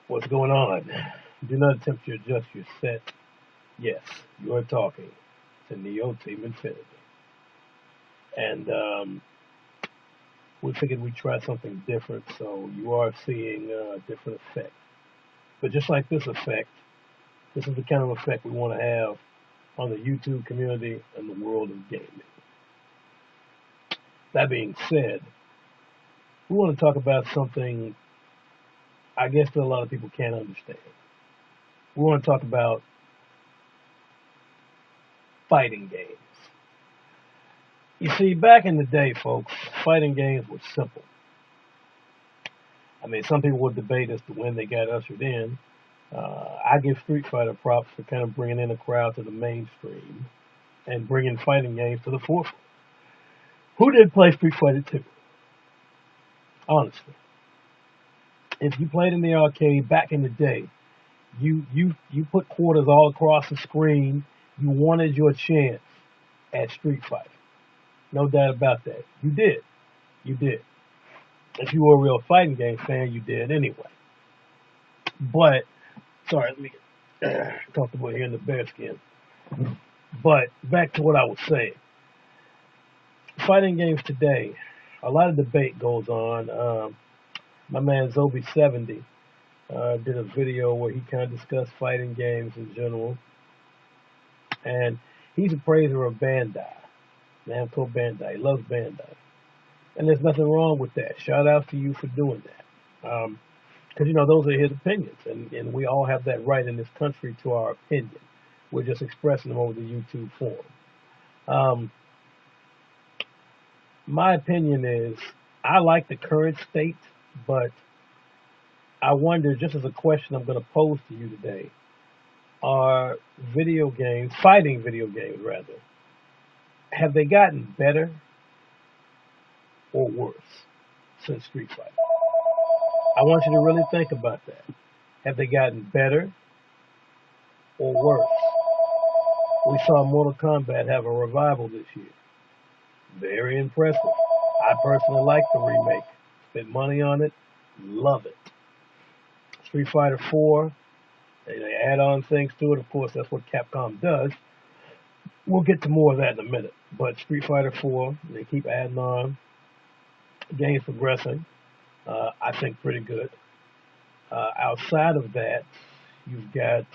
What's going on? Do not attempt to adjust your set. Yes, you are talking to NeoTeamInfinity. And we figured we'd try something different, so you are seeing a different effect. But just like this effect, this is the kind of effect we want to have on the YouTube community and the world of gaming. That being said, we want to talk about something I guess that a lot of people can't understand. We want to talk about fighting games. You see, back in the day, folks, fighting games were simple. I mean, some people would debate as to when they got ushered in. I give Street Fighter props for kind of bringing in a crowd to the mainstream and bringing fighting games to the forefront. Who did play Street Fighter 2? Honestly. If you played in the arcade back in the day, you put quarters all across the screen. You wanted your chance at Street Fighter. No doubt about that. You did. You did. If you were a real fighting game fan, you did anyway. But, sorry, let me get comfortable here in the bearskin. But back to what I was saying. Fighting games today, a lot of debate goes on. My man Zobi70 did a video where he kind of discussed fighting games in general. And he's a praiser of Bandai. Namco Bandai. He loves Bandai. And there's nothing wrong with that. Shout out to you for doing that. Because, those are his opinions. And we all have that right in this country to our opinion. We're just expressing them over the YouTube forum. My opinion is I like the current state, but I wonder, just as a question I'm going to pose to you today, are video games, fighting video games rather, have they gotten better or worse since Street Fighter? I want you to really think about that. Have they gotten better or worse? We saw Mortal Kombat have a revival this year. Very impressive. I personally like the remake. Spent money on it. Love it. Street Fighter 4, they add on things to it. Of course, that's what Capcom does. We'll get to more of that in a minute. But Street Fighter 4, they keep adding on. Game's progressing. I think pretty good. Outside of that, you've got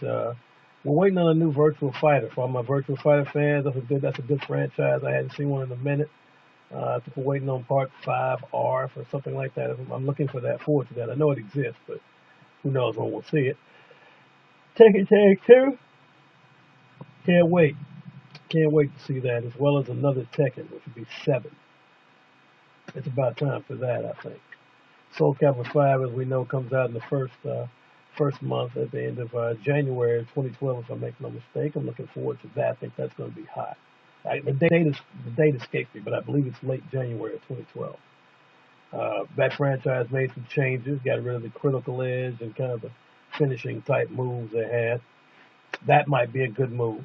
we're waiting on a new Virtual Fighter. For all my Virtual Fighter fans, that's a good franchise. I hadn't seen one in a minute. I think we're waiting on Part 5R or something like that. I'm looking forward to that. I know it exists, but who knows when we'll see it. Tekken Tag 2. Can't wait. Can't wait to see that, as well as another Tekken, which would be 7. It's about time for that, I think. Soul Calibur 5, as we know, comes out in the first month at the end of January 2012, if I make no mistake. I'm looking forward to that. I think that's going to be hot. The date escapes me, but I believe it's late January of 2012. That franchise made some changes, got rid of the critical edge and kind of the finishing type moves they had. That might be a good move.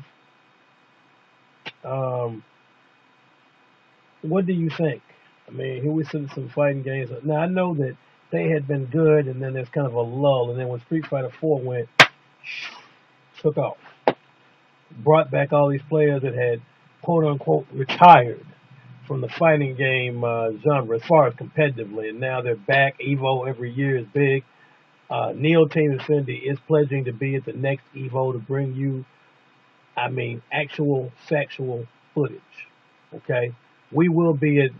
What do you think? I mean, here we sit in some fighting games. Now, I know that they had been good, and then there's kind of a lull, and then when Street Fighter 4 went, took off. Brought back all these players that had, quote-unquote, retired from the fighting game genre as far as competitively, and now they're back. EVO every year is big. NeoTeamInfinity is pledging to be at the next EVO to bring you, actual factual footage. Okay? We will be at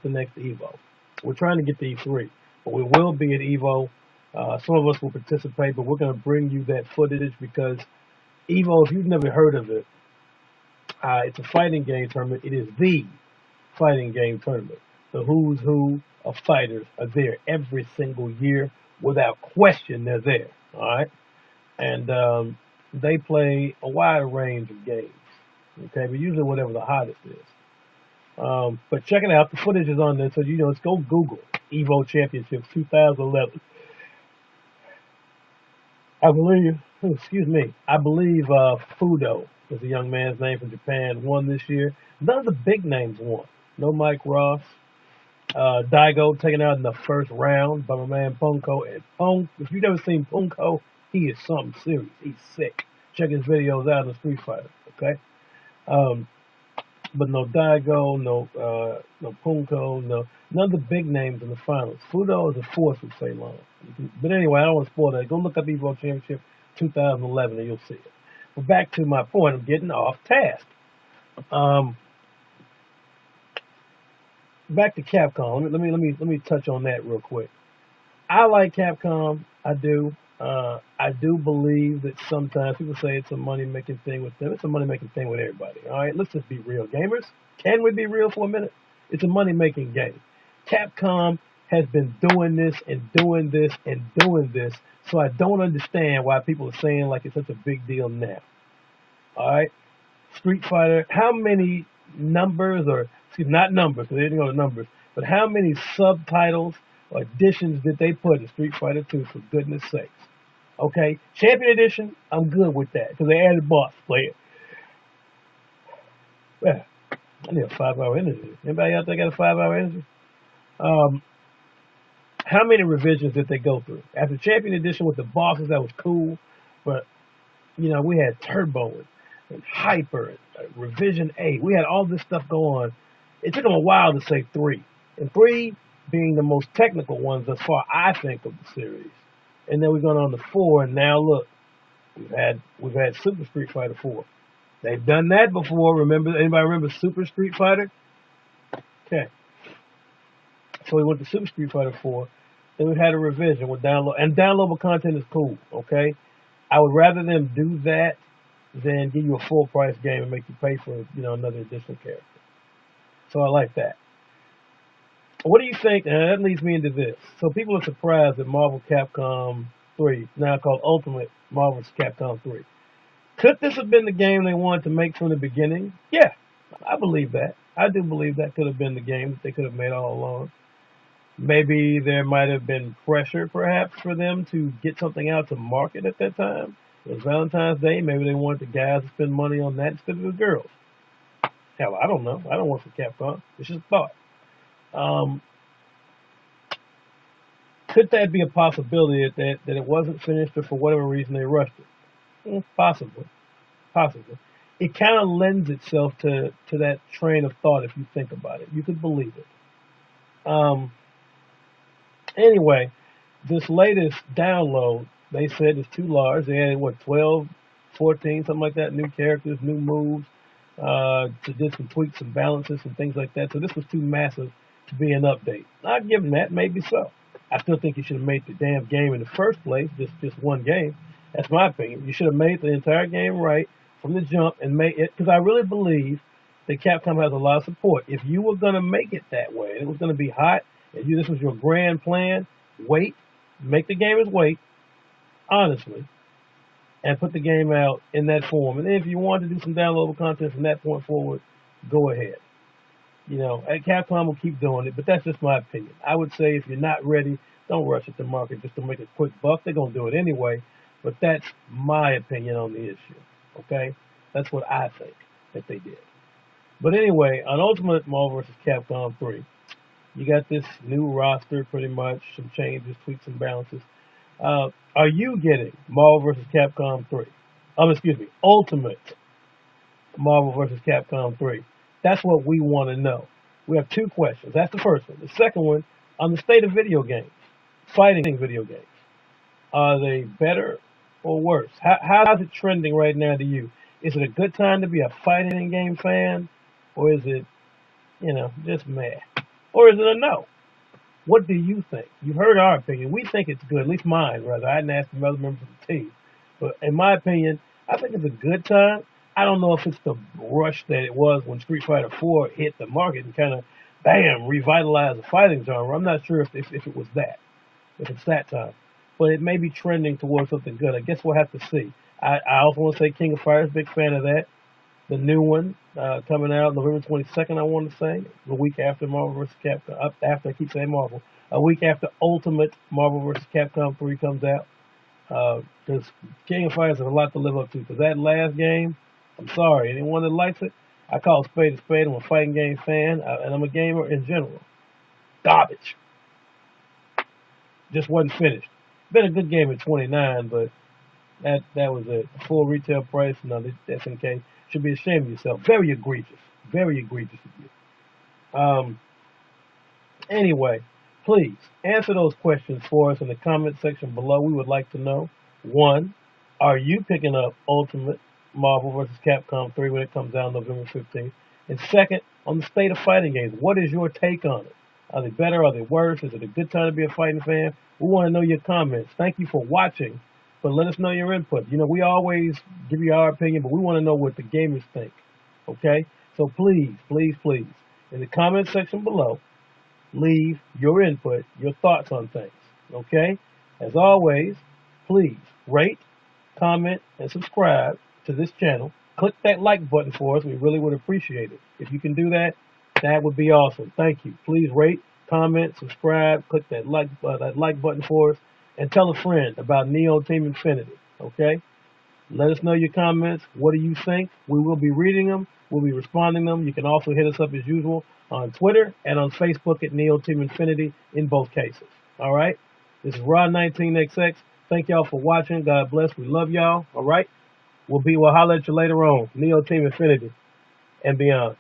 the next EVO. We're trying to get to E3, but we will be at EVO. Some of us will participate, but we're going to bring you that footage because EVO, if you've never heard of it, it's a fighting game tournament. It is the fighting game tournament. The who's who of fighters are there every single year. Without question, they're there. All right? And they play a wide range of games. Okay? But usually whatever the hottest is. But check it out. The footage is on there. So, let's go Google EVO Championships 2011. I believe Fudo is a young man's name from Japan, won this year. None of the big names won. No Mike Ross. Daigo taken out in the first round by my man Punko. And if you've never seen Punko, he is something serious. He's sick. Check his videos out on Street Fighter. Okay. Um, but no Daigo, no Punko, none of the big names in the finals. Fudo is a force with Ceylon. But anyway, I don't want to spoil that. Go look up Evo Championship 2011 and you'll see it. But back to my point, I'm getting off task. Back to Capcom. Let me touch on that real quick. I like Capcom. I do. I do believe that sometimes people say it's a money making thing with them. It's a money making thing with everybody. All right, let's just be real, gamers. Can we be real for a minute? It's a money making game. Capcom has been doing this and doing this and doing this, so I don't understand why people are saying like it's such a big deal now. All right, Street Fighter. How many numbers or excuse me, not numbers because they didn't go to numbers, but how many subtitles or additions did they put in Street Fighter 2 for goodness sakes? Okay, Champion Edition, I'm good with that because they added boss player. Yeah, I need a 5-hour energy. Anybody out there got a 5-hour energy? How many revisions did they go through? After Champion Edition with the bosses, that was cool, but you know we had Turbo and Hyper and Revision 8. We had all this stuff go on. It took them a while to say 3, and 3 being the most technical ones as far I think of the series. And then we're going on to 4, and now look, we've had Super Street Fighter 4. They've done that before. Anybody remember Super Street Fighter? Okay. So we went to Super Street Fighter 4. Then we had a revision with downloadable content is cool. Okay. I would rather them do that than give you a full price game and make you pay for another additional character. So I like that. What do you think? And that leads me into this. So people are surprised that Marvel Capcom 3, now called Ultimate Marvel Capcom 3. Could this have been the game they wanted to make from the beginning? Yeah, I believe that. I do believe that could have been the game that they could have made all along. Maybe there might have been pressure, perhaps, for them to get something out to market at that time. It was Valentine's Day. Maybe they wanted the guys to spend money on that instead of the girls. Hell, I don't know. I don't work for Capcom. It's just a thought. Could that be a possibility that it wasn't finished or for whatever reason they rushed it? Possibly. It kind of lends itself to that train of thought if you think about it. You could believe it. Anyway, this latest download, they said it's too large. They added, 12, 14, something like that, new characters, new moves, to do some tweaks and balances and things like that. So this was too massive to be an update. I'll give them that, maybe so. I still think you should have made the damn game in the first place, just one game. That's my opinion. You should have made the entire game right from the jump and made it, because I really believe that Capcom has a lot of support. If you were going to make it that way, and it was going to be hot, and this was your grand plan, make the gamers wait, honestly, and put the game out in that form. And then if you want to do some downloadable content from that point forward, go ahead. Capcom will keep doing it, but that's just my opinion. I would say if you're not ready, don't rush at the market just to make a quick buck. They're going to do it anyway, but that's my opinion on the issue, okay? That's what I think that they did. But anyway, on Ultimate Marvel vs. Capcom 3, you got this new roster pretty much, some changes, tweaks, and balances. Are you getting Marvel vs. Capcom 3? Ultimate Marvel vs. Capcom 3. That's what we want to know. We have 2 questions. That's the first one. The second one, on the state of video games, fighting video games. Are they better or worse? How's it trending right now to you? Is it a good time to be a fighting game fan? Or is it, just meh? Or is it a no? What do you think? You've heard our opinion. We think it's good, at least mine, rather. I hadn't asked some other members of the team. But in my opinion, I think it's a good time. I don't know if it's the rush that it was when Street Fighter 4 hit the market and kind of, bam, revitalized the fighting genre. I'm not sure if it was that, if it's that time. But it may be trending towards something good. I guess we'll have to see. I also want to say King of Fighters, big fan of that. The new one coming out November 22nd, I want to say, the week after Marvel vs. Capcom, after I keep saying Marvel, a week after Ultimate Marvel vs. Capcom 3 comes out. Because King of Fighters has a lot to live up to. Because that last game, I'm sorry, anyone that likes it, I call a spade a spade. I'm a fighting game fan, and I'm a gamer in general. garbage. Just wasn't finished. Been a good game at 29, but that was it. Full retail price. No, this SNK should be ashamed of yourself. Very egregious. Very egregious of you. Anyway, please answer those questions for us in the comment section below. We would like to know: one, are you picking up Ultimate Marvel vs. Capcom 3 when it comes out November 15th? And second, on the state of fighting games, what is your take on it? Are they better? Are they worse? Is it a good time to be a fighting fan? We want to know your comments. Thank you for watching, but let us know your input. You know, we always give you our opinion, but we want to know what the gamers think. Okay? So please, please, please, in the comment section below, leave your input, your thoughts on things. Okay? As always, please rate, comment, and subscribe to this channel. Click that like button for us. We really would appreciate it. If you can do that, that would be awesome. Thank you. Please rate, comment, subscribe, click that like button for us, and tell a friend about NeoTeamInfinity. Okay? Let us know your comments. What do you think? We will be reading them. We'll be responding to them. You can also hit us up as usual on Twitter and on Facebook at NeoTeamInfinity in both cases. All right? This is Rod19XX. Thank y'all for watching. God bless. We love y'all. All right? We'll holler at you later on. NeoTeamInfinity and beyond.